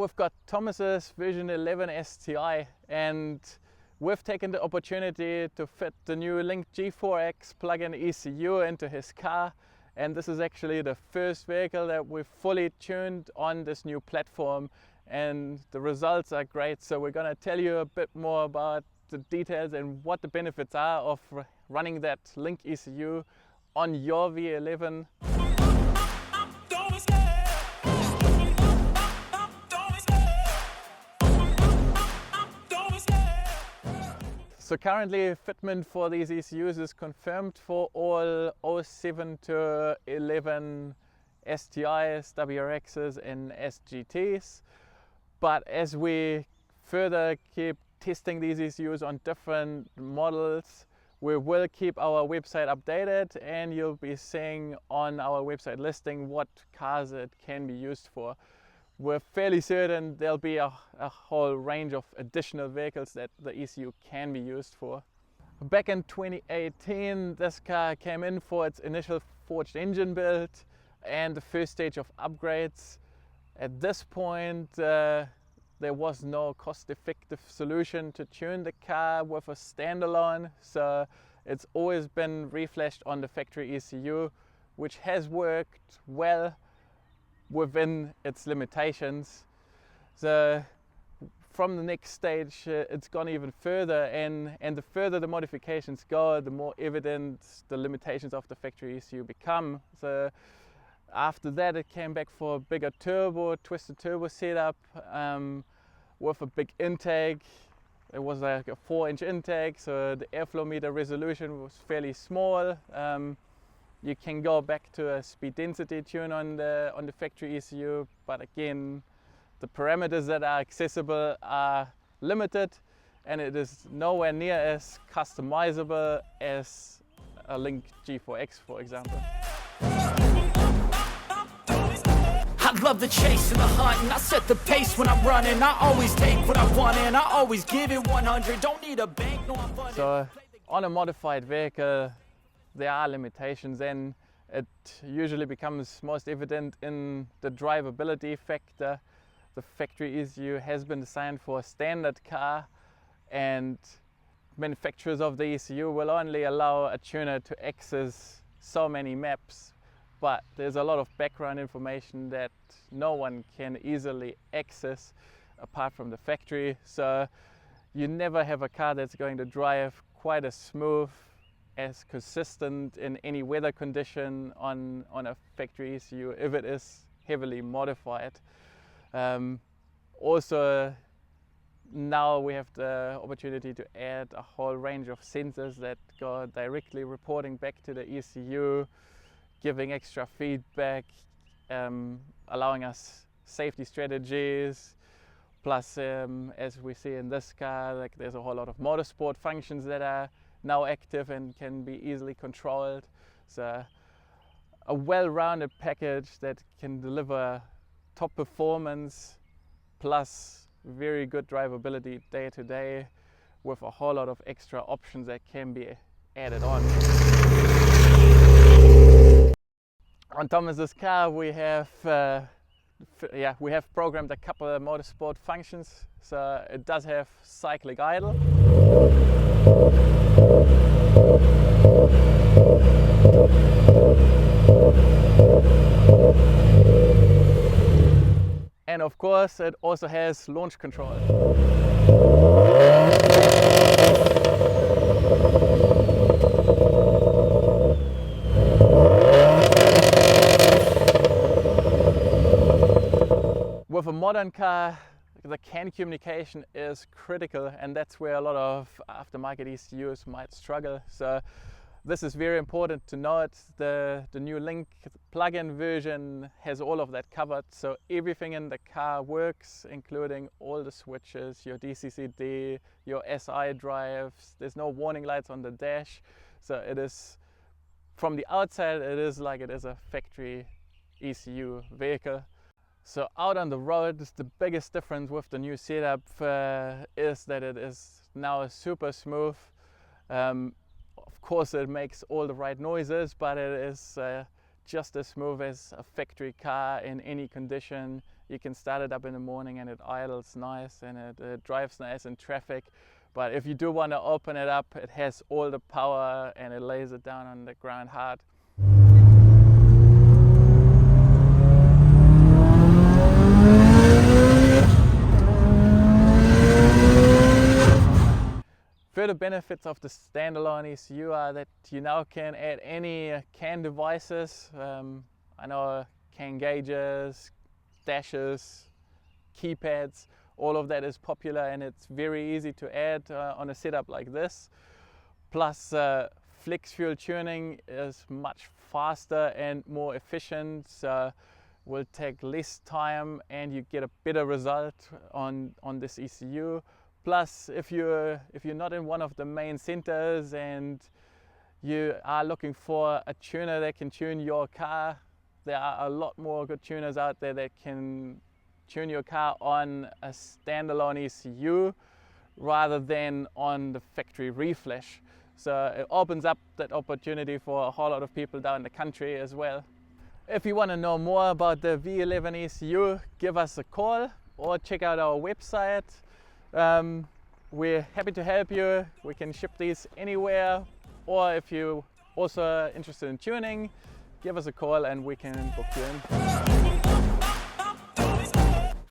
we've got Thomas's version 11 STI, and we've taken the opportunity to fit the new Link G4X plug-in ECU into his car, and this is actually the first vehicle that we've fully tuned on this new platform, and the results are great. So we're going to tell you a bit more about the details and what the benefits are of running that Link ECU on your V11. So currently fitment for these ECUs is confirmed for all 07 to 11 STIs, WRXs and SGTs. But as we further keep testing these ECUs on different models, we will keep our website updated, and you'll be seeing on our website listing what cars it can be used for. We're fairly certain there'll be a whole range of additional vehicles that the ECU can be used for. Back in 2018, this car came in for its initial forged engine build and the first stage of upgrades. At this point, there was no cost-effective solution to tune the car with a standalone, so it's always been reflashed on the factory ECU, which has worked well within its limitations. So from the next stage, it's gone even further, and the further the modifications go, the more evident the limitations of the factory ECU become. So after that, it came back for a bigger turbo, twisted turbo setup with a big intake. It was like a 4-inch intake, so the airflow meter resolution was fairly small. You can go back to a speed density tune on the factory ECU, but again, the parameters that are accessible are limited, and it is nowhere near as customizable as a Link G4X, for example. I love the chase and the hunt, and I set the pace when I'm running. I always take what I want and I always give it 100. Don't need a bank, no, I'm funded. So on a modified vehicle, there are limitations, and it usually becomes most evident in the drivability factor. The factory ECU has been designed for a standard car, and manufacturers of the ECU will only allow a tuner to access so many maps, but there's a lot of background information that no one can easily access apart from the factory. So you never have a car that's going to drive quite as smooth, as consistent in any weather condition on a factory ECU if it is heavily modified. Also, now we have the opportunity to add a whole range of sensors that go directly reporting back to the ECU, giving extra feedback, allowing us safety strategies. Plus, as we see in this car, like there's a whole lot of motorsport functions that are now active and can be easily controlled. So a well-rounded package that can deliver top performance plus very good drivability day to day, with a whole lot of extra options that can be added on. On Thomas's car, we have programmed a couple of motorsport functions. So it does have cyclic idle. And of course, it also has launch control. With a modern car, the CAN communication is critical, and that's where a lot of aftermarket ECUs might struggle. So this is very important to note. The new Link plug-in version has all of that covered, so everything in the car works, including all the switches, your DCCD, your SI drives. There's no warning lights on the dash, so it is, from the outside, it is like it is a factory ECU vehicle. So out on the road, the biggest difference with the new setup is that it is now super smooth. Of course, it makes all the right noises, but it is just as smooth as a factory car in any condition. You can start it up in the morning and it idles nice and it drives nice in traffic. But if you do want to open it up, it has all the power and it lays it down on the ground hard. Further benefits of the standalone ECU are that you now can add any CAN devices. I know CAN gauges, dashes, keypads, all of that is popular and it's very easy to add on a setup like this. Plus flex fuel tuning is much faster and more efficient, so will take less time and you get a better result on this ECU. Plus, if you're not in one of the main centers and you are looking for a tuner that can tune your car, there are a lot more good tuners out there that can tune your car on a standalone ECU rather than on the factory reflash. So it opens up that opportunity for a whole lot of people down the country as well. If you want to know more about the V11 ECU, give us a call or check out our website. We're happy to help you. We can ship these anywhere, or if you're also interested in tuning, give us a call and we can book you in.